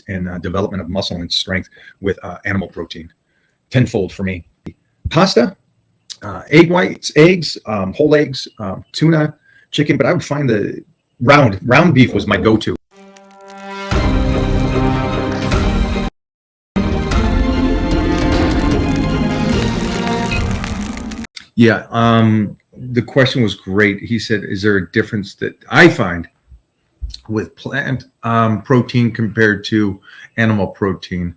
and development of muscle and strength with animal protein. Tenfold for me. Pasta, egg whites, eggs, whole eggs, tuna, chicken, but I would find the round beef was my go-to. Yeah, the question was great. He said, is there a difference that I find with plant protein compared to animal protein?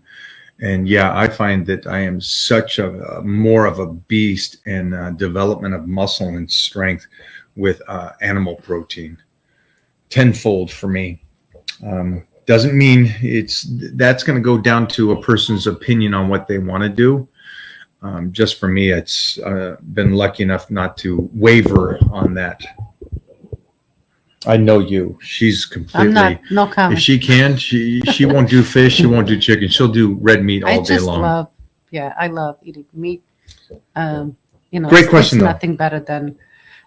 And yeah, I find that I am such a more of a beast in development of muscle and strength with animal protein. Tenfold for me. Doesn't mean that's going to go down to a person's opinion on what they want to do. Just for me, it's been lucky enough not to waver on that. I know you. She's completely. I'm not. No comment. If she can, she won't do fish. She won't do chicken. She'll do red meat all day long. I love eating meat. Great question. It's nothing better than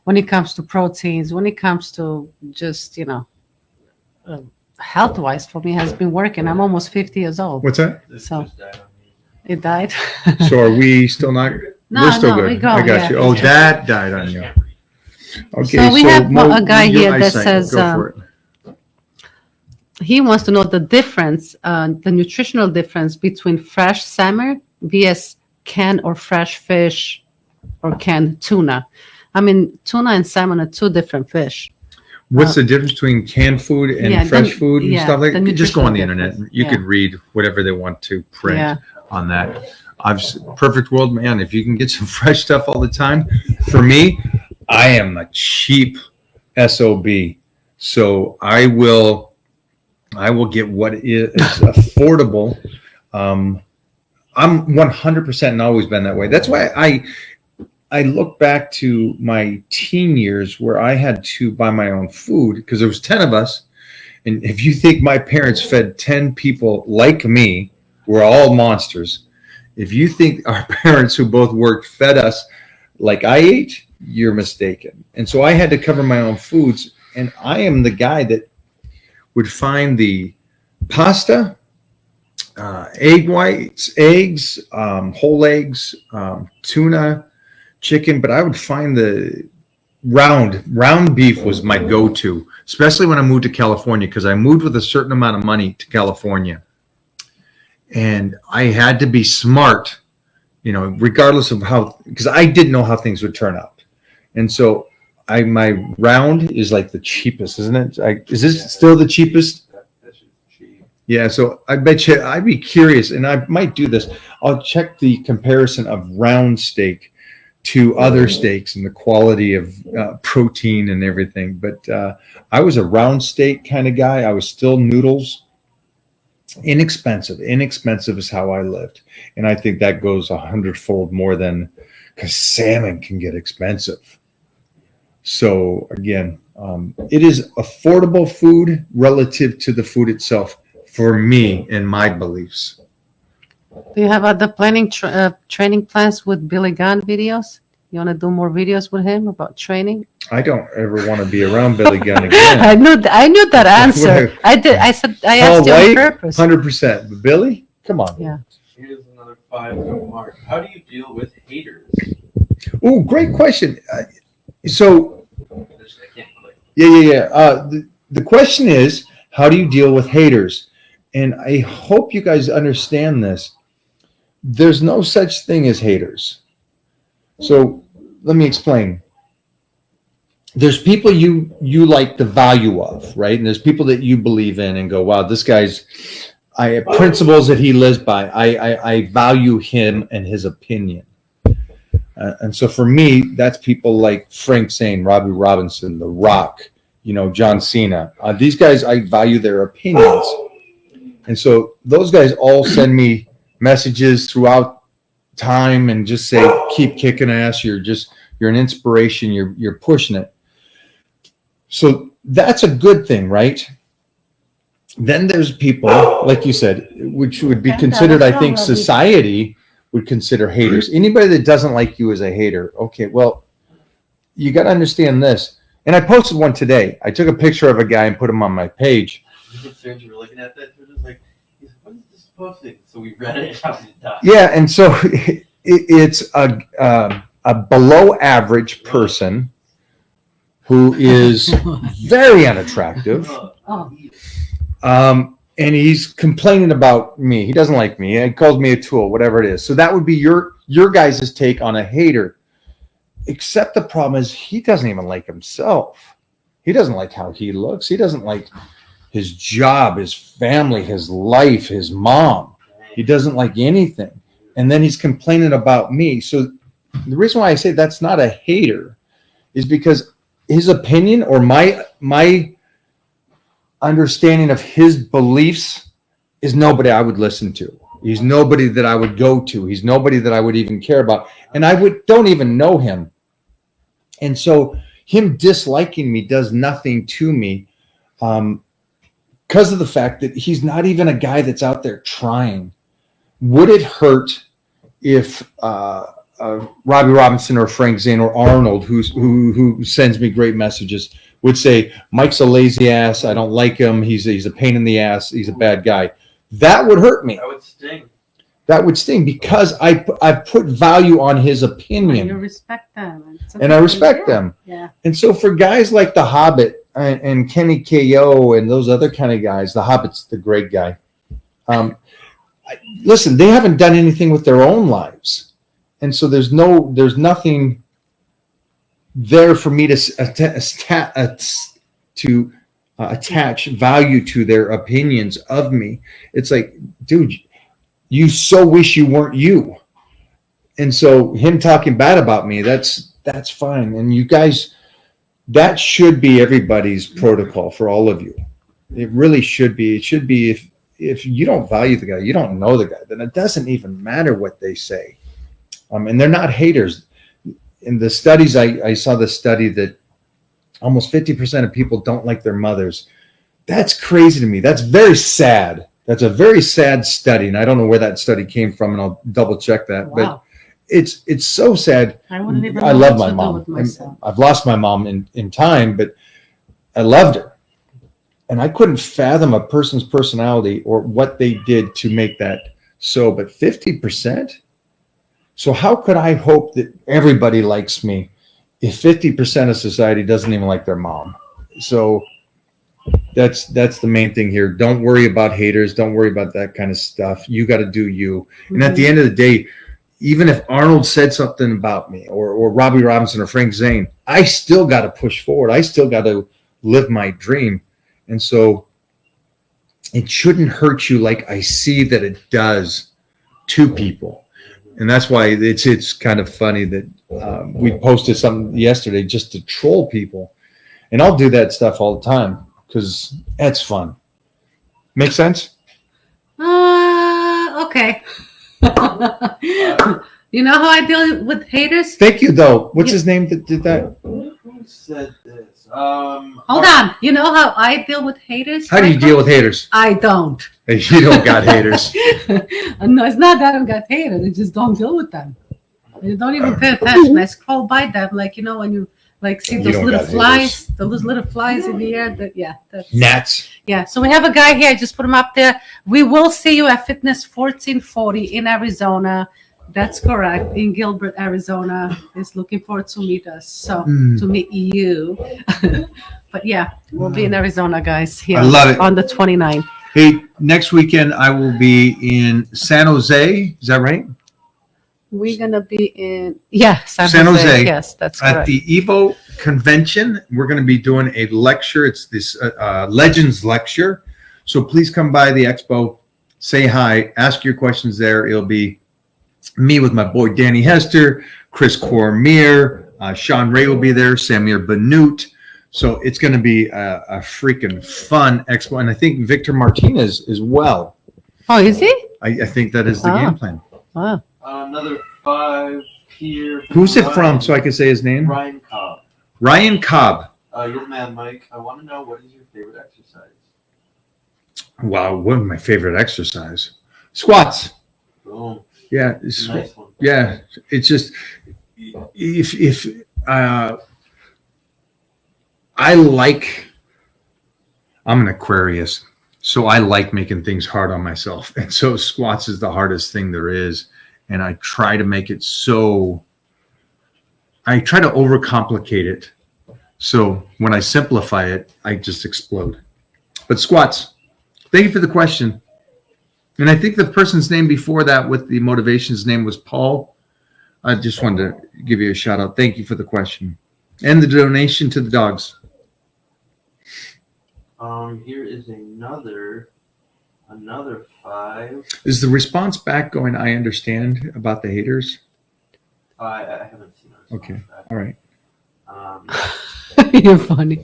when it comes to proteins. When it comes to just health-wise, for me has been working. I'm almost 50 years old. What's that? So it died. So are we still not? No, we're still good. we go, I got you. Oh, that died on you. Okay, so we have a guy here that says he wants to know the difference, the nutritional difference between fresh salmon vs canned or fresh fish or canned tuna. I mean, tuna and salmon are two different fish. What's the difference between canned food and fresh food and stuff like that? Just go on the internet. You could read whatever they want to print on that. Perfect world, man. If you can get some fresh stuff all the time, for me, I am a cheap SOB. So I will get what is affordable. I'm 100% and always been that way. That's why I look back to my teen years where I had to buy my own food because there was 10 of us. And if you think my parents fed 10 people like me, we're all monsters. If you think our parents who both worked fed us like I ate, you're mistaken. And so I had to cover my own foods. And I am the guy that would find the pasta, egg whites, eggs, whole eggs, tuna, chicken, but I would find the round beef was my go-to, especially when I moved to California, because I moved with a certain amount of money to California. And I had to be smart, regardless of because I didn't know how things would turn out. And so my round is like the cheapest, isn't it? Is this still the cheapest? That's cheap. Yeah, so I bet you I'd be curious, and I might do this. I'll check the comparison of round steak to other steaks and the quality of protein and everything. But I was a round steak kind of guy. I was still noodles. Inexpensive is how I lived. And I think that goes 100-fold more than, because salmon can get expensive. So again, it is affordable food relative to the food itself for me and my beliefs. Do you have other training plans with Billy Gunn videos? You want to do more videos with him about training? I don't ever want to be around Billy Gunn again. I knew that answer. I did. I asked you on purpose. 100%. But Billy, come on. Yeah. Here's another 5 from Mark. How do you deal with haters? Oh, great question. So, I can't click. yeah. The question is, how do you deal with haters? And I hope you guys understand this. There's no such thing as haters. So let me explain. There's people you like the value of, right? And there's people that you believe in and go, wow, this guy's principles that he lives by. I value him and his opinion. And so for me, that's people like Frank Zane, Robbie Robinson, The Rock, John Cena. These guys, I value their opinions. And so those guys all send me messages throughout time and just say, keep kicking ass. You're an inspiration. You're pushing it. So that's a good thing, right? Then there's people, like you said, which would be considered, I think society would consider haters. Anybody that doesn't like you is a hater. Okay, well, you got to understand this. And I posted one today. I took a picture of a guy and put him on my page. You were looking at that. They're just like, posting, so we read it how it died. Yeah, and so it's a below average person who is very unattractive. And he's complaining about me. He doesn't like me. He calls me a tool, whatever it is. So that would be your guys' take on a hater. Except the problem is he doesn't even like himself. He doesn't like how he looks. He doesn't like his job, his family, his life, his mom. He doesn't like anything. And then he's complaining about me. So the reason why I say that's not a hater is because his opinion or my understanding of his beliefs is nobody I would listen to. He's nobody that I would go to. He's nobody that I would even care about. And I don't even know him. And so him disliking me does nothing to me because of the fact that he's not even a guy that's out there trying. Would it hurt if Robbie Robinson or Frank Zane or Arnold, who sends me great messages, would say, Mike's a lazy ass, I don't like him, he's a pain in the ass, he's a bad guy? That would hurt me. That would sting. That would sting because I put value on his opinion. And you respect them. And I respect them. Yeah. And so for guys like The Hobbit and Kenny KO and those other kind of guys, The Hobbit's the great guy. Listen, they haven't done anything with their own lives. And so there's nothing there for me to attach value to their opinions of me. It's like, dude, you so wish you weren't you. And so him talking bad about me, that's fine. And you guys, that should be everybody's protocol for all of you. It really should be. It should be if you don't value the guy, you don't know the guy, then it doesn't even matter what they say. And they're not haters. In the studies, I saw the study that almost 50% of people don't like their mothers. That's crazy to me. That's very sad. That's a very sad study. And I don't know where that study came from, and I'll double check that. Wow. But it's so sad. I wouldn't even I know love what my to do mom. with myself. I've lost my mom in time, but I loved her. And I couldn't fathom a person's personality or what they did to make that so. But 50%? So how could I hope that everybody likes me if 50% of society doesn't even like their mom? So that's the main thing here. Don't worry about haters. Don't worry about that kind of stuff. You got to do you. And at the end of the day, even if Arnold said something about me or Robbie Robinson or Frank Zane, I still got to push forward. I still got to live my dream. And so it shouldn't hurt you like I see that it does to people. And that's why it's kind of funny that we posted something yesterday just to troll people. And I'll do that stuff all the time because that's fun. Make sense? Okay. You know how I deal with haters? Thank you, though. What's his name that did that? Who said this? Hold on. You know how I deal with haters? How do you deal with haters? I don't. You don't got haters. No, it's not that I don't got haters. I just don't deal with them. I don't even pay attention. I scroll by them, like, you know, when you like see those little flies, those little flies in the air. That's Gnats. Yeah. So we have a guy here. I just put him up there. We will see you at Fitness 1440 in Arizona. That's correct. In Gilbert, Arizona. Is looking forward to meet us. So to meet you. But yeah, we'll be in Arizona, guys. Here I love it. On the 29th. Hey, next weekend I will be in San Jose. Is that right? We're gonna be in San Jose. Yes, that's at correct. the Evo convention. We're going to be doing a lecture. It's this Legends lecture. So please come by the expo, say hi, ask your questions there. It'll be me with my boy Danny Hester, Chris Cormier, Sean Ray will be there, Samir Banut. So it's going to be a freaking fun expo, and I think Victor Martinez as well. Oh, is he? I think that is the game plan. Wow. Another 5 here. Who's it from, so I can say his name? Ryan Cobb. Ryan Cobb. You're the man, Mike. I want to know, what is your favorite exercise? Wow, what is my favorite exercise? Squats. Boom. Yeah, Nice one. yeah. It's just if I'm an Aquarius, So I like making things hard on myself. And so squats is the hardest thing there is. And I try to make it I try to overcomplicate it. So when I simplify it, I just explode. But squats, thank you for the question. And I think the person's name before that with the motivation's name was Paul. I just wanted to give you a shout out. Thank you for the question. And the donation to the dogs. Here is another 5. Is the response back going, I understand about the haters? I haven't seen it. Okay. All right. You're funny.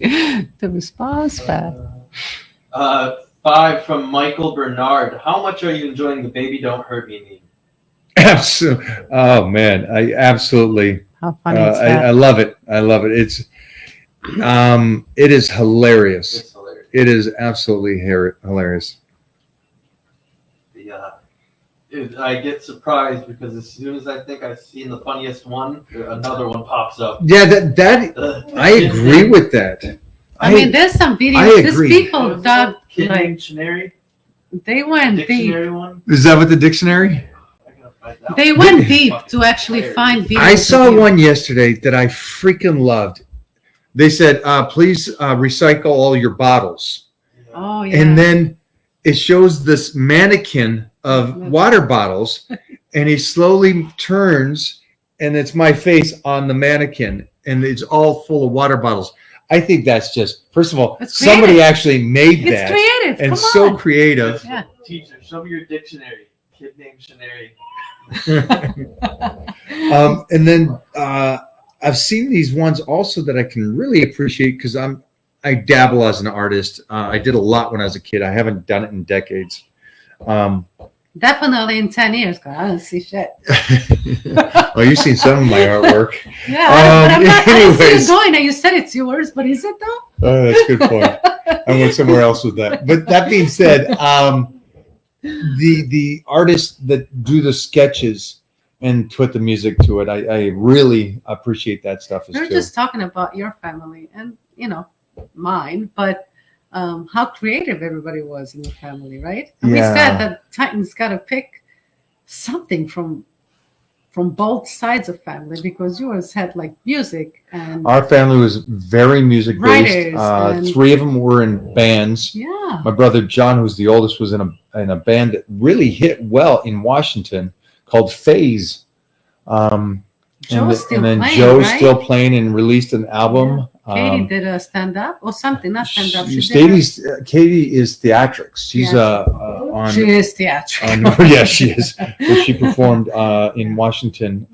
The response back. 5 from Michael Bernard. How much are you enjoying the Baby Don't Hurt Me meme? Absolutely. Oh man, I absolutely. How funny is that? I love it. I love it. it is hilarious. It's hilarious. It is absolutely hilarious. I get surprised because as soon as I think I've seen the funniest one, another one pops up. Yeah, I agree with that. I mean, there's some videos. These people that Dictionary. They went deep. One. Is that what the dictionary? They went deep to actually find videos. I saw one yesterday that I freaking loved. They said, please recycle all your bottles. Oh, yeah. And then it shows this mannequin of water bottles, and he slowly turns, and it's my face on the mannequin, and it's all full of water bottles. I think that's just, first of all, somebody actually made that. It's creative. And so creative. Yeah. Teacher, show me your dictionary. Kid named Shanary. And then I've seen these ones also that I can really appreciate because I dabble as an artist. I did a lot when I was a kid. I haven't done it in decades. Definitely in 10 years, because I don't see shit. Well, you've seen some of my artwork. Yeah, but I'm not. I don't see it going. You said it's yours, but is it though? Oh, that's a good point. I went somewhere else with that. But that being said, the artists that do the sketches and put the music to it, I really appreciate that stuff. We're just talking about your family and mine, but how creative everybody was in your family, right? And we said that Titan's got to pick something from both sides of family because yours had like music and our family was very music based. 3 of them were in bands. Yeah, my brother John, who's the oldest, was in a band that really hit well in Washington called Phase. Joe's still playing and released an album. Yeah. Katie did a stand-up or something, not stand-up. Katie is theatrics. She's she is theatrics. Yeah, she is. But she performed in Washington,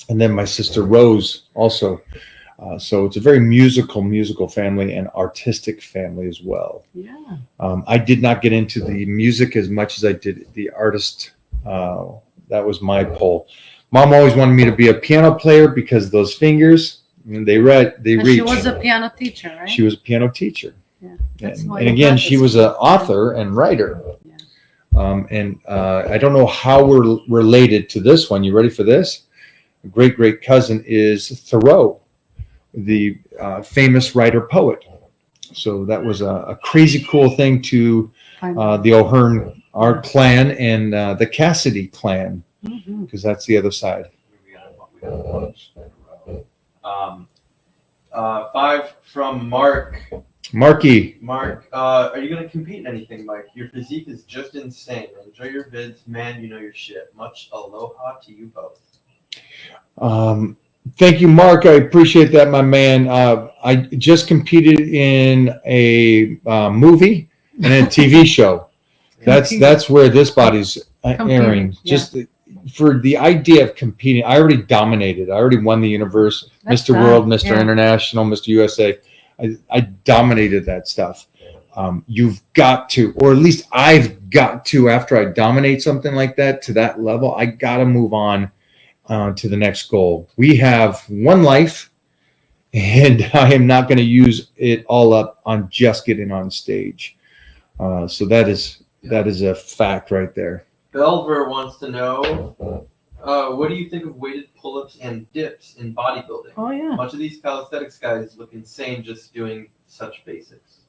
and then my sister Rose also. So it's a very musical family and artistic family as well. Yeah. I did not get into the music as much as I did the artist. That was my pull. Mom always wanted me to be a piano player because those fingers. They reach. She was a piano teacher, right? She was a piano teacher. Yeah. And again, she was an author and writer. Yeah. I don't know how we're related to this one. You ready for this? A great cousin is Thoreau, the famous writer-poet. So that was a crazy cool thing to the O'Hearn, our clan, and the Cassidy clan, because that's the other side. 5 from Mark. Marky. Mark, are you going to compete in anything, Mike? Your physique is just insane. Enjoy your vids. Man, you know your shit. Much aloha to you both. Thank you, Mark. I appreciate that, my man. I just competed in a movie and a TV show. That's where this body's airing. Yeah. Just for the idea of competing, I already dominated. I already won the universe, Mr. World, Mr. International, Mr. USA. I dominated that stuff. You've got to, or at least I've got to, after I dominate something like that to that level, I got to move on to the next goal. We have one life, and I am not going to use it all up on just getting on stage. So that is a fact right there. Belver wants to know, what do you think of weighted pull-ups and dips in bodybuilding? Oh, yeah. Much of these calisthenics guys look insane just doing such basics.